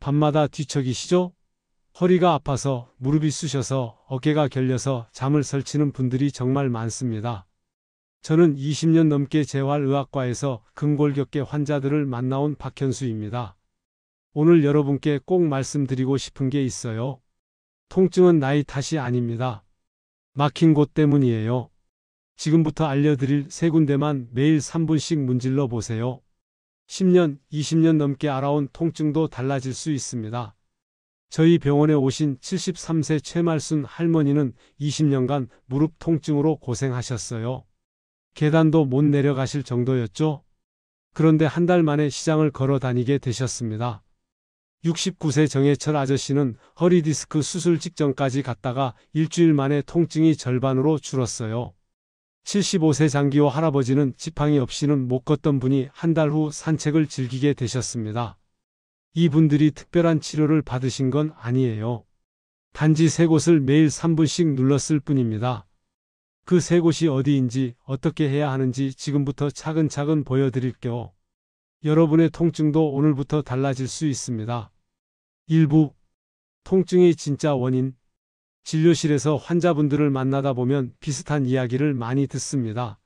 밤마다 뒤척이시죠? 허리가 아파서 무릎이 쑤셔서 어깨가 결려서 잠을 설치는 분들이 정말 많습니다. 저는 20년 넘게 재활의학과에서 근골격계 환자들을 만나온 박현수입니다. 오늘 여러분께 꼭 말씀드리고 싶은 게 있어요. 통증은 나이 탓이 아닙니다. 막힌 곳 때문이에요. 지금부터 알려드릴 3군데만 매일 3분씩 문질러 보세요. 10년, 20년 넘게 알아온 통증도 달라질 수 있습니다. 저희 병원에 오신 73세 최말순 할머니는 20년간 무릎 통증으로 고생하셨어요. 계단도 못 내려가실 정도였죠. 그런데 한 달 만에 시장을 걸어 다니게 되셨습니다. 69세 정해철 아저씨는 허리 디스크 수술 직전까지 갔다가 일주일 만에 통증이 절반으로 줄었어요. 75세 장기호 할아버지는 지팡이 없이는 못 걷던 분이 한 달 후 산책을 즐기게 되셨습니다. 이분들이 특별한 치료를 받으신 건 아니에요. 단지 3곳을 매일 3분씩 눌렀을 뿐입니다. 그 3곳이 어디인지 어떻게 해야 하는지 지금부터 차근차근 보여드릴게요. 여러분의 통증도 오늘부터 달라질 수 있습니다. 1부. 통증의 진짜 원인. 진료실에서 환자분들을 만나다 보면 비슷한 이야기를 많이 듣습니다.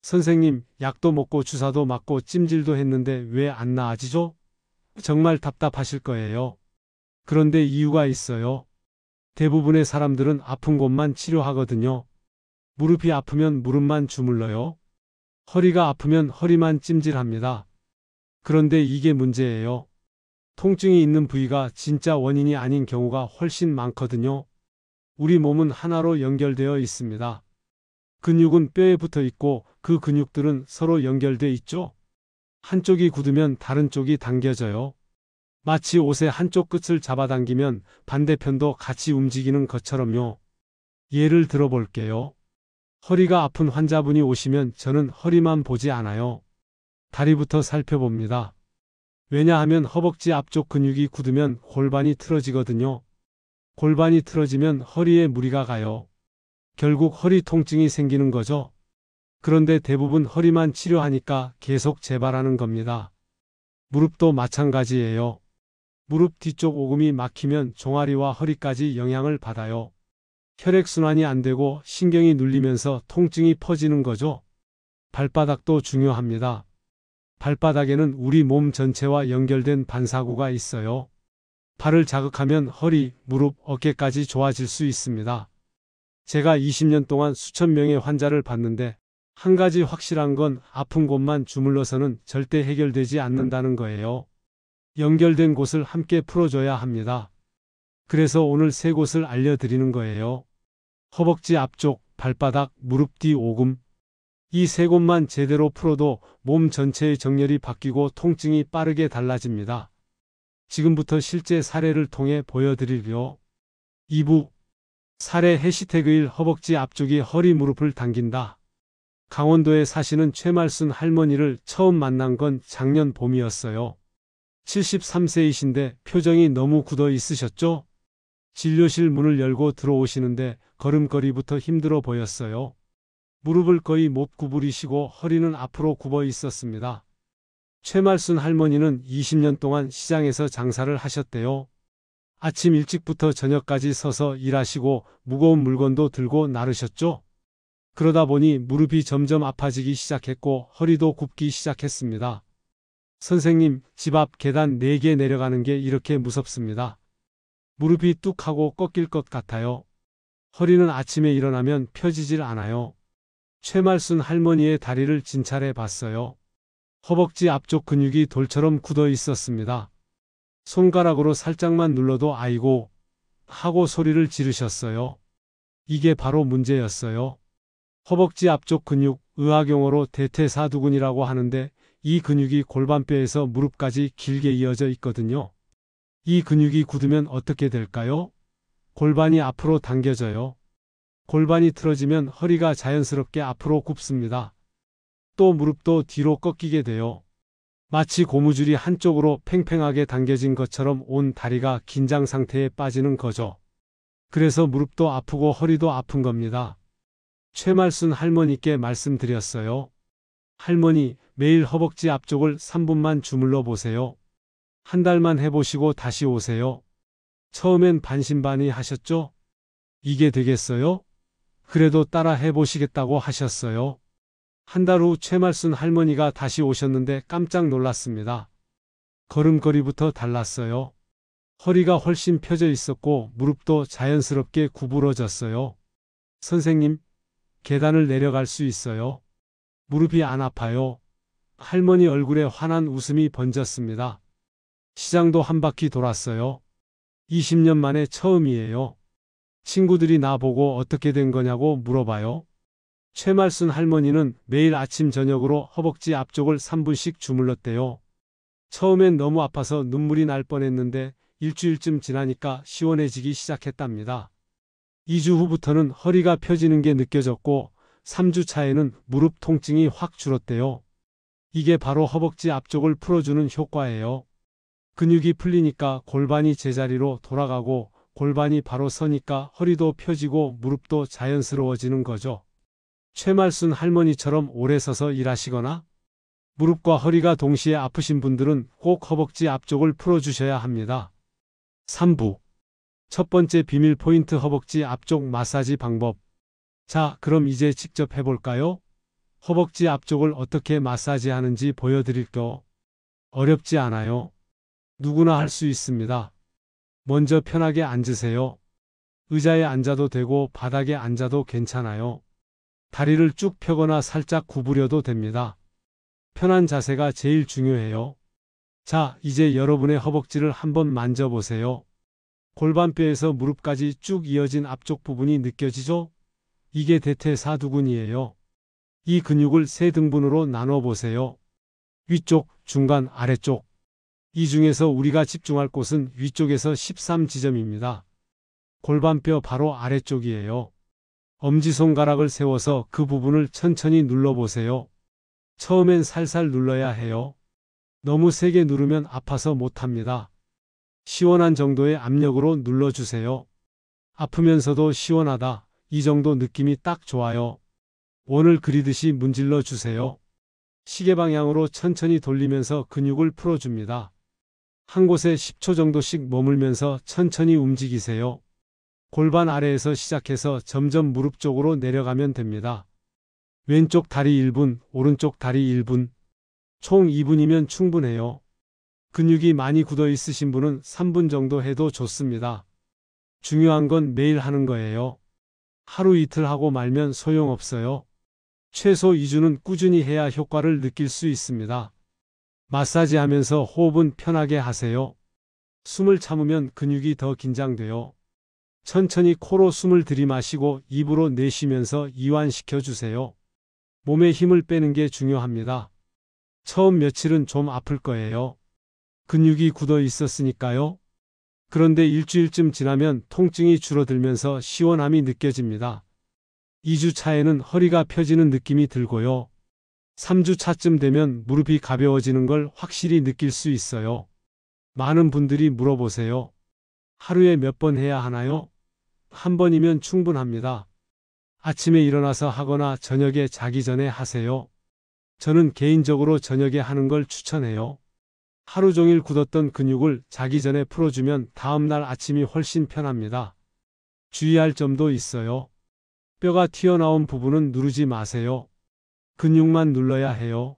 선생님, 약도 먹고 주사도 맞고 찜질도 했는데 왜 안 나아지죠? 정말 답답하실 거예요. 그런데 이유가 있어요. 대부분의 사람들은 아픈 곳만 치료하거든요. 무릎이 아프면 무릎만 주물러요. 허리가 아프면 허리만 찜질합니다. 그런데 이게 문제예요. 통증이 있는 부위가 진짜 원인이 아닌 경우가 훨씬 많거든요. 우리 몸은 하나로 연결되어 있습니다. 근육은 뼈에 붙어 있고 그 근육들은 서로 연결돼 있죠. 한쪽이 굳으면 다른 쪽이 당겨져요. 마치 옷의 한쪽 끝을 잡아당기면 반대편도 같이 움직이는 것처럼요. 예를 들어 볼게요. 허리가 아픈 환자분이 오시면 저는 허리만 보지 않아요. 다리부터 살펴봅니다. 왜냐하면 허벅지 앞쪽 근육이 굳으면 골반이 틀어지거든요. 골반이 틀어지면 허리에 무리가 가요. 결국 허리 통증이 생기는 거죠. 그런데 대부분 허리만 치료하니까 계속 재발하는 겁니다. 무릎도 마찬가지예요. 무릎 뒤쪽 오금이 막히면 종아리와 허리까지 영향을 받아요. 혈액순환이 안 되고 신경이 눌리면서 통증이 퍼지는 거죠. 발바닥도 중요합니다. 발바닥에는 우리 몸 전체와 연결된 반사구가 있어요. 발을 자극하면 허리, 무릎, 어깨까지 좋아질 수 있습니다. 제가 20년 동안 수천 명의 환자를 봤는데 한 가지 확실한 건 아픈 곳만 주물러서는 절대 해결되지 않는다는 거예요. 연결된 곳을 함께 풀어줘야 합니다. 그래서 오늘 3곳을 알려드리는 거예요. 허벅지 앞쪽, 발바닥, 무릎 뒤 오금. 이 3곳만 제대로 풀어도 몸 전체의 정렬이 바뀌고 통증이 빠르게 달라집니다. 지금부터 실제 사례를 통해 보여드리려. 2부. 사례 해시태그 1 허벅지 앞쪽이 허리 무릎을 당긴다. 강원도에 사시는 최말순 할머니를 처음 만난 건 작년 봄이었어요. 73세이신데 표정이 너무 굳어 있으셨죠? 진료실 문을 열고 들어오시는데 걸음걸이부터 힘들어 보였어요. 무릎을 거의 못 구부리시고 허리는 앞으로 굽어 있었습니다. 최말순 할머니는 20년 동안 시장에서 장사를 하셨대요. 아침 일찍부터 저녁까지 서서 일하시고 무거운 물건도 들고 나르셨죠. 그러다 보니 무릎이 점점 아파지기 시작했고 허리도 굽기 시작했습니다. 선생님, 집 앞 계단 4개 내려가는 게 이렇게 무섭습니다. 무릎이 뚝 하고 꺾일 것 같아요. 허리는 아침에 일어나면 펴지질 않아요. 최말순 할머니의 다리를 진찰해 봤어요. 허벅지 앞쪽 근육이 돌처럼 굳어 있었습니다. 손가락으로 살짝만 눌러도 아이고 하고 소리를 지르셨어요. 이게 바로 문제였어요. 허벅지 앞쪽 근육, 의학용어로 대퇴사두근이라고 하는데 이 근육이 골반뼈에서 무릎까지 길게 이어져 있거든요. 이 근육이 굳으면 어떻게 될까요? 골반이 앞으로 당겨져요. 골반이 틀어지면 허리가 자연스럽게 앞으로 굽습니다. 또 무릎도 뒤로 꺾이게 돼요. 마치 고무줄이 한쪽으로 팽팽하게 당겨진 것처럼 온 다리가 긴장 상태에 빠지는 거죠. 그래서 무릎도 아프고 허리도 아픈 겁니다. 최말순 할머니께 말씀드렸어요. 할머니, 매일 허벅지 앞쪽을 3분만 주물러 보세요. 한 달만 해보시고 다시 오세요. 처음엔 반신반의 하셨죠? 이게 되겠어요? 그래도 따라 해보시겠다고 하셨어요. 한 달 후 최말순 할머니가 다시 오셨는데 깜짝 놀랐습니다. 걸음걸이부터 달랐어요. 허리가 훨씬 펴져 있었고 무릎도 자연스럽게 구부러졌어요. 선생님, 계단을 내려갈 수 있어요. 무릎이 안 아파요. 할머니 얼굴에 환한 웃음이 번졌습니다. 시장도 한 바퀴 돌았어요. 20년 만에 처음이에요. 친구들이 나보고 어떻게 된 거냐고 물어봐요. 최말순 할머니는 매일 아침 저녁으로 허벅지 앞쪽을 3분씩 주물렀대요. 처음엔 너무 아파서 눈물이 날 뻔했는데 일주일쯤 지나니까 시원해지기 시작했답니다. 2주 후부터는 허리가 펴지는 게 느껴졌고 3주 차에는 무릎 통증이 확 줄었대요. 이게 바로 허벅지 앞쪽을 풀어주는 효과예요. 근육이 풀리니까 골반이 제자리로 돌아가고 골반이 바로 서니까 허리도 펴지고 무릎도 자연스러워지는 거죠. 최말순 할머니처럼 오래 서서 일하시거나 무릎과 허리가 동시에 아프신 분들은 꼭 허벅지 앞쪽을 풀어주셔야 합니다. 3부. 첫 번째 비밀 포인트 허벅지 앞쪽 마사지 방법. 자, 그럼 이제 직접 해볼까요? 허벅지 앞쪽을 어떻게 마사지 하는지 보여드릴게요. 어렵지 않아요. 누구나 할 수 있습니다. 먼저 편하게 앉으세요. 의자에 앉아도 되고 바닥에 앉아도 괜찮아요. 다리를 쭉 펴거나 살짝 구부려도 됩니다. 편한 자세가 제일 중요해요. 자, 이제 여러분의 허벅지를 한번 만져보세요. 골반뼈에서 무릎까지 쭉 이어진 앞쪽 부분이 느껴지죠? 이게 대퇴사두근이에요. 이 근육을 세 등분으로 나눠보세요. 위쪽, 중간, 아래쪽. 이 중에서 우리가 집중할 곳은 위쪽에서 13지점입니다. 골반뼈 바로 아래쪽이에요. 엄지손가락을 세워서 그 부분을 천천히 눌러보세요. 처음엔 살살 눌러야 해요. 너무 세게 누르면 아파서 못합니다. 시원한 정도의 압력으로 눌러주세요. 아프면서도 시원하다. 이 정도 느낌이 딱 좋아요. 원을 그리듯이 문질러 주세요. 시계 방향으로 천천히 돌리면서 근육을 풀어줍니다. 한 곳에 10초 정도씩 머물면서 천천히 움직이세요. 골반 아래에서 시작해서 점점 무릎 쪽으로 내려가면 됩니다. 왼쪽 다리 1분, 오른쪽 다리 1분. 총 2분이면 충분해요. 근육이 많이 굳어 있으신 분은 3분 정도 해도 좋습니다. 중요한 건 매일 하는 거예요. 하루 이틀 하고 말면 소용없어요. 최소 2주는 꾸준히 해야 효과를 느낄 수 있습니다. 마사지 하면서 호흡은 편하게 하세요. 숨을 참으면 근육이 더 긴장돼요. 천천히 코로 숨을 들이마시고 입으로 내쉬면서 이완시켜 주세요. 몸에 힘을 빼는 게 중요합니다. 처음 며칠은 좀 아플 거예요. 근육이 굳어 있었으니까요. 그런데 일주일쯤 지나면 통증이 줄어들면서 시원함이 느껴집니다. 2주 차에는 허리가 펴지는 느낌이 들고요. 3주 차쯤 되면 무릎이 가벼워지는 걸 확실히 느낄 수 있어요. 많은 분들이 물어보세요. 하루에 몇 번 해야 하나요? 한 번이면 충분합니다. 아침에 일어나서 하거나 저녁에 자기 전에 하세요. 저는 개인적으로 저녁에 하는 걸 추천해요. 하루 종일 굳었던 근육을 자기 전에 풀어주면 다음날 아침이 훨씬 편합니다. 주의할 점도 있어요. 뼈가 튀어나온 부분은 누르지 마세요. 근육만 눌러야 해요.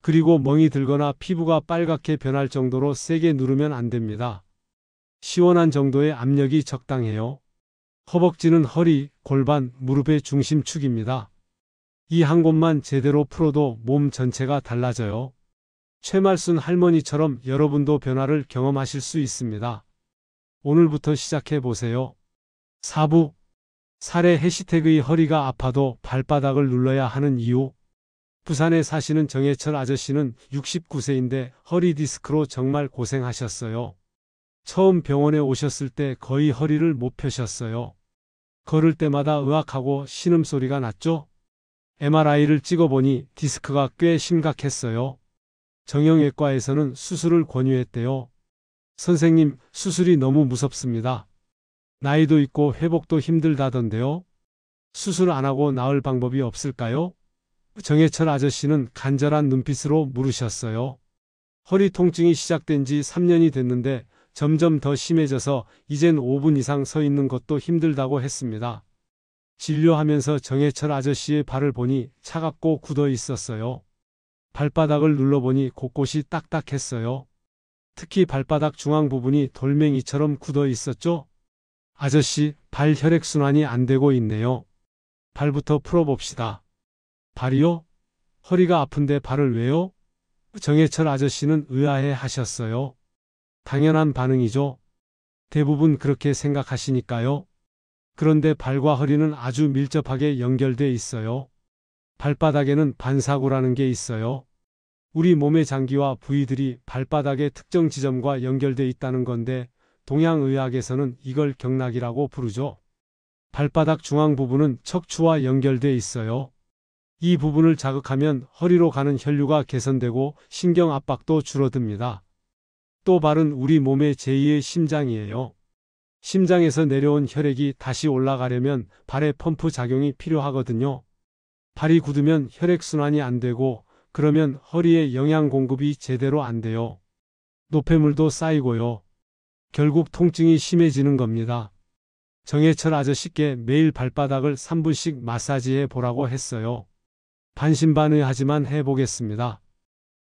그리고 멍이 들거나 피부가 빨갛게 변할 정도로 세게 누르면 안 됩니다. 시원한 정도의 압력이 적당해요. 허벅지는 허리, 골반, 무릎의 중심축입니다. 이 한 곳만 제대로 풀어도 몸 전체가 달라져요. 최말순 할머니처럼 여러분도 변화를 경험하실 수 있습니다. 오늘부터 시작해 보세요. 4부. 살해 해시태그의 허리가 아파도 발바닥을 눌러야 하는 이유. 부산에 사시는 정해철 아저씨는 69세인데 허리 디스크로 정말 고생하셨어요. 처음 병원에 오셨을 때 거의 허리를 못 펴셨어요. 걸을 때마다 으악하고 신음소리가 났죠? MRI를 찍어보니 디스크가 꽤 심각했어요. 정형외과에서는 수술을 권유했대요. 선생님, 수술이 너무 무섭습니다. 나이도 있고 회복도 힘들다던데요. 수술 안 하고 나을 방법이 없을까요? 정해철 아저씨는 간절한 눈빛으로 물으셨어요. 허리 통증이 시작된 지 3년이 됐는데 점점 더 심해져서 이젠 5분 이상 서 있는 것도 힘들다고 했습니다. 진료하면서 정해철 아저씨의 발을 보니 차갑고 굳어 있었어요. 발바닥을 눌러보니 곳곳이 딱딱했어요. 특히 발바닥 중앙 부분이 돌멩이처럼 굳어 있었죠. 아저씨, 발 혈액순환이 안 되고 있네요. 발부터 풀어봅시다. 발이요? 허리가 아픈데 발을 왜요? 정해철 아저씨는 의아해 하셨어요. 당연한 반응이죠. 대부분 그렇게 생각하시니까요. 그런데 발과 허리는 아주 밀접하게 연결돼 있어요. 발바닥에는 반사구라는 게 있어요. 우리 몸의 장기와 부위들이 발바닥의 특정 지점과 연결돼 있다는 건데 동양의학에서는 이걸 경락이라고 부르죠. 발바닥 중앙 부분은 척추와 연결돼 있어요. 이 부분을 자극하면 허리로 가는 혈류가 개선되고 신경 압박도 줄어듭니다. 또 발은 우리 몸의 제2의 심장이에요. 심장에서 내려온 혈액이 다시 올라가려면 발에 펌프 작용이 필요하거든요. 발이 굳으면 혈액순환이 안 되고 그러면 허리에 영양 공급이 제대로 안 돼요. 노폐물도 쌓이고요. 결국 통증이 심해지는 겁니다. 정해철 아저씨께 매일 발바닥을 3분씩 마사지해 보라고 했어요. 반신반의하지만 해보겠습니다.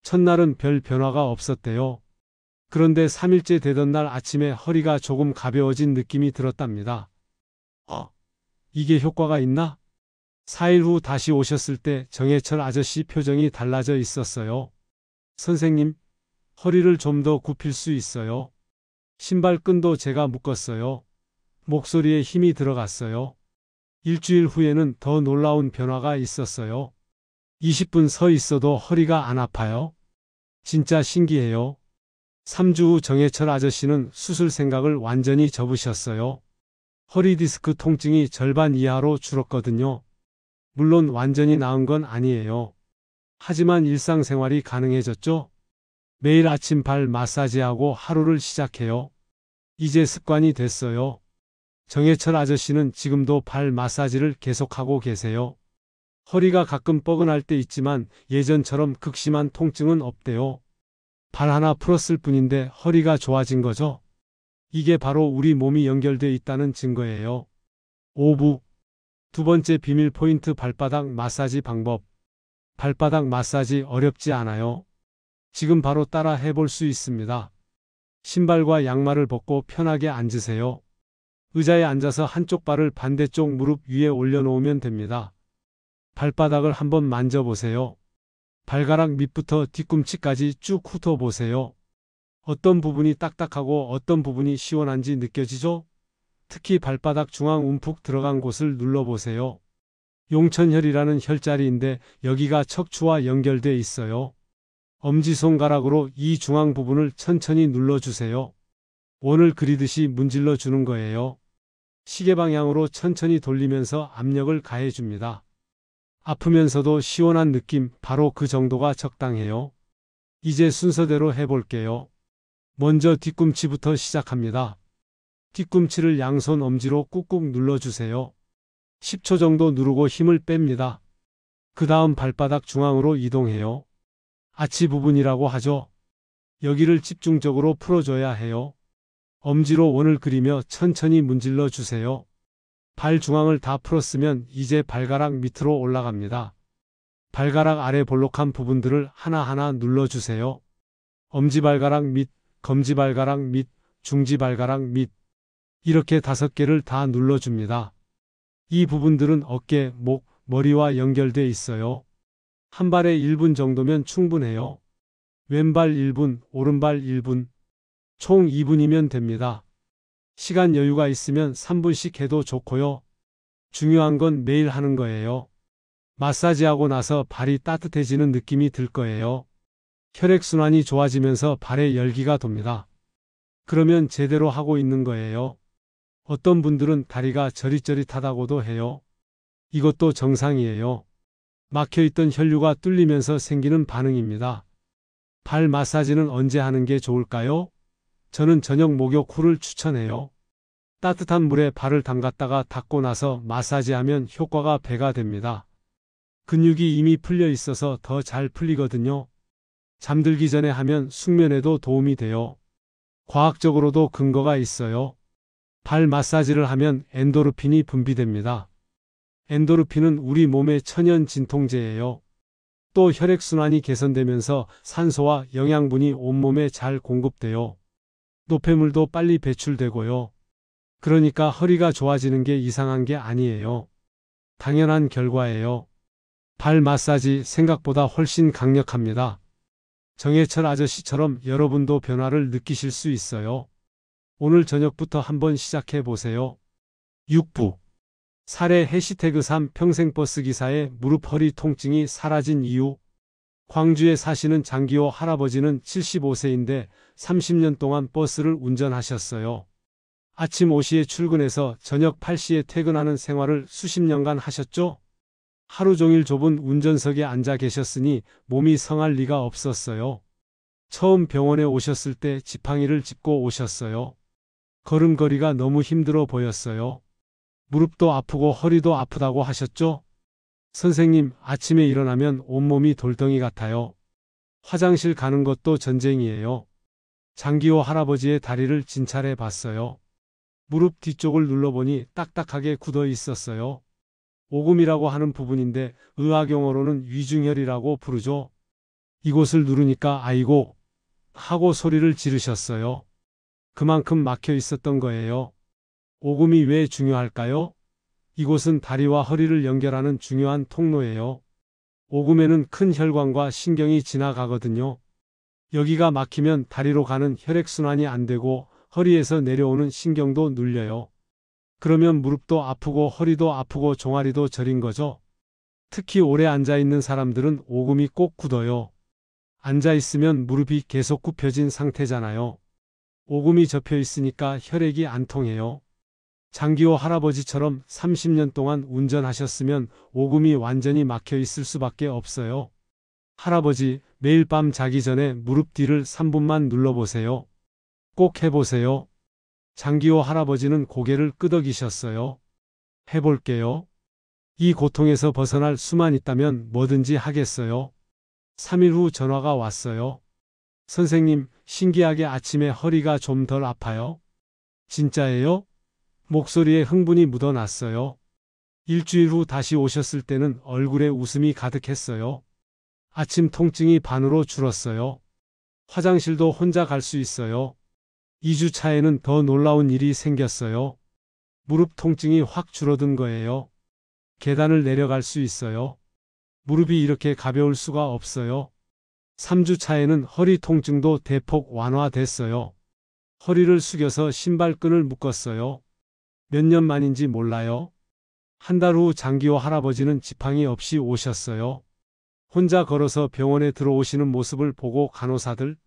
첫날은 별 변화가 없었대요. 그런데 3일째 되던 날 아침에 허리가 조금 가벼워진 느낌이 들었답니다. 이게 효과가 있나? 4일 후 다시 오셨을 때 정해철 아저씨 표정이 달라져 있었어요. 선생님, 허리를 좀 더 굽힐 수 있어요. 신발끈도 제가 묶었어요. 목소리에 힘이 들어갔어요. 일주일 후에는 더 놀라운 변화가 있었어요. 20분 서 있어도 허리가 안 아파요. 진짜 신기해요. 3주 후 정해철 아저씨는 수술 생각을 완전히 접으셨어요. 허리 디스크 통증이 절반 이하로 줄었거든요. 물론 완전히 나은 건 아니에요. 하지만 일상생활이 가능해졌죠? 매일 아침 발 마사지하고 하루를 시작해요. 이제 습관이 됐어요. 정해철 아저씨는 지금도 발 마사지를 계속하고 계세요. 허리가 가끔 뻐근할 때 있지만 예전처럼 극심한 통증은 없대요. 발 하나 풀었을 뿐인데 허리가 좋아진 거죠? 이게 바로 우리 몸이 연결돼 있다는 증거예요. 5부 두 번째 비밀 포인트 발바닥 마사지 방법. 발바닥 마사지 어렵지 않아요. 지금 바로 따라 해볼 수 있습니다. 신발과 양말을 벗고 편하게 앉으세요. 의자에 앉아서 한쪽 발을 반대쪽 무릎 위에 올려놓으면 됩니다. 발바닥을 한번 만져보세요. 발가락 밑부터 뒤꿈치까지 쭉 훑어보세요. 어떤 부분이 딱딱하고 어떤 부분이 시원한지 느껴지죠? 특히 발바닥 중앙 움푹 들어간 곳을 눌러보세요. 용천혈이라는 혈자리인데 여기가 척추와 연결돼 있어요. 엄지손가락으로 이 중앙 부분을 천천히 눌러주세요. 원을 그리듯이 문질러 주는 거예요. 시계 방향으로 천천히 돌리면서 압력을 가해줍니다. 아프면서도 시원한 느낌, 바로 그 정도가 적당해요. 이제 순서대로 해볼게요. 먼저 뒤꿈치부터 시작합니다. 뒤꿈치를 양손 엄지로 꾹꾹 눌러주세요. 10초 정도 누르고 힘을 뺍니다. 그 다음 발바닥 중앙으로 이동해요. 아치 부분이라고 하죠. 여기를 집중적으로 풀어줘야 해요. 엄지로 원을 그리며 천천히 문질러 주세요. 발 중앙을 다 풀었으면 이제 발가락 밑으로 올라갑니다. 발가락 아래 볼록한 부분들을 하나하나 눌러주세요. 엄지발가락 밑, 검지발가락 밑, 중지발가락 밑. 이렇게 5개를 다 눌러줍니다. 이 부분들은 어깨, 목, 머리와 연결돼 있어요. 한 발에 1분 정도면 충분해요. 왼발 1분, 오른발 1분, 총 2분이면 됩니다. 시간 여유가 있으면 3분씩 해도 좋고요. 중요한 건 매일 하는 거예요. 마사지하고 나서 발이 따뜻해지는 느낌이 들 거예요. 혈액순환이 좋아지면서 발에 열기가 돕니다. 그러면 제대로 하고 있는 거예요. 어떤 분들은 다리가 저릿저릿하다고도 해요. 이것도 정상이에요. 막혀있던 혈류가 뚫리면서 생기는 반응입니다. 발 마사지는 언제 하는 게 좋을까요? 저는 저녁 목욕 후를 추천해요. 따뜻한 물에 발을 담갔다가 닦고 나서 마사지하면 효과가 배가 됩니다. 근육이 이미 풀려 있어서 더 잘 풀리거든요. 잠들기 전에 하면 숙면에도 도움이 돼요. 과학적으로도 근거가 있어요. 발 마사지를 하면 엔도르핀이 분비됩니다. 엔도르핀은 우리 몸의 천연 진통제예요. 또 혈액순환이 개선되면서 산소와 영양분이 온몸에 잘 공급돼요. 노폐물도 빨리 배출되고요. 그러니까 허리가 좋아지는 게 이상한 게 아니에요. 당연한 결과예요. 발 마사지 생각보다 훨씬 강력합니다. 정해철 아저씨처럼 여러분도 변화를 느끼실 수 있어요. 오늘 저녁부터 한번 시작해 보세요. 6부. 사례 해시태그 3 평생버스 기사의 무릎 허리 통증이 사라진 이유. 광주에 사시는 장기호 할아버지는 75세인데 30년 동안 버스를 운전하셨어요. 아침 5시에 출근해서 저녁 8시에 퇴근하는 생활을 수십 년간 하셨죠? 하루 종일 좁은 운전석에 앉아 계셨으니 몸이 성할 리가 없었어요. 처음 병원에 오셨을 때 지팡이를 짚고 오셨어요. 걸음걸이가 너무 힘들어 보였어요. 무릎도 아프고 허리도 아프다고 하셨죠? 선생님, 아침에 일어나면 온몸이 돌덩이 같아요. 화장실 가는 것도 전쟁이에요. 장기호 할아버지의 다리를 진찰해 봤어요. 무릎 뒤쪽을 눌러보니 딱딱하게 굳어 있었어요. 오금이라고 하는 부분인데 의학용어로는 위중혈이라고 부르죠. 이곳을 누르니까 아이고 하고 소리를 지르셨어요. 그만큼 막혀 있었던 거예요. 오금이 왜 중요할까요? 이곳은 다리와 허리를 연결하는 중요한 통로예요. 오금에는 큰 혈관과 신경이 지나가거든요. 여기가 막히면 다리로 가는 혈액순환이 안 되고 허리에서 내려오는 신경도 눌려요. 그러면 무릎도 아프고 허리도 아프고 종아리도 저린 거죠. 특히 오래 앉아있는 사람들은 오금이 꼭 굳어요. 앉아있으면 무릎이 계속 굽혀진 상태잖아요. 오금이 접혀 있으니까 혈액이 안 통해요. 장기호 할아버지처럼 30년 동안 운전하셨으면 오금이 완전히 막혀 있을 수밖에 없어요. 할아버지, 매일 밤 자기 전에 무릎 뒤를 3분만 눌러보세요. 꼭 해보세요. 장기호 할아버지는 고개를 끄덕이셨어요. 해볼게요. 이 고통에서 벗어날 수만 있다면 뭐든지 하겠어요. 3일 후 전화가 왔어요. 선생님, 신기하게 아침에 허리가 좀 덜 아파요. 진짜예요? 목소리에 흥분이 묻어났어요. 일주일 후 다시 오셨을 때는 얼굴에 웃음이 가득했어요. 아침 통증이 반으로 줄었어요. 화장실도 혼자 갈 수 있어요. 2주 차에는 더 놀라운 일이 생겼어요. 무릎 통증이 확 줄어든 거예요. 계단을 내려갈 수 있어요. 무릎이 이렇게 가벼울 수가 없어요. 3주 차에는 허리 통증도 대폭 완화됐어요. 허리를 숙여서 신발끈을 묶었어요. 몇 년 만인지 몰라요. 한 달 후 장기호 할아버지는 지팡이 없이 오셨어요. 혼자 걸어서 병원에 들어오시는 모습을 보고 간호사들,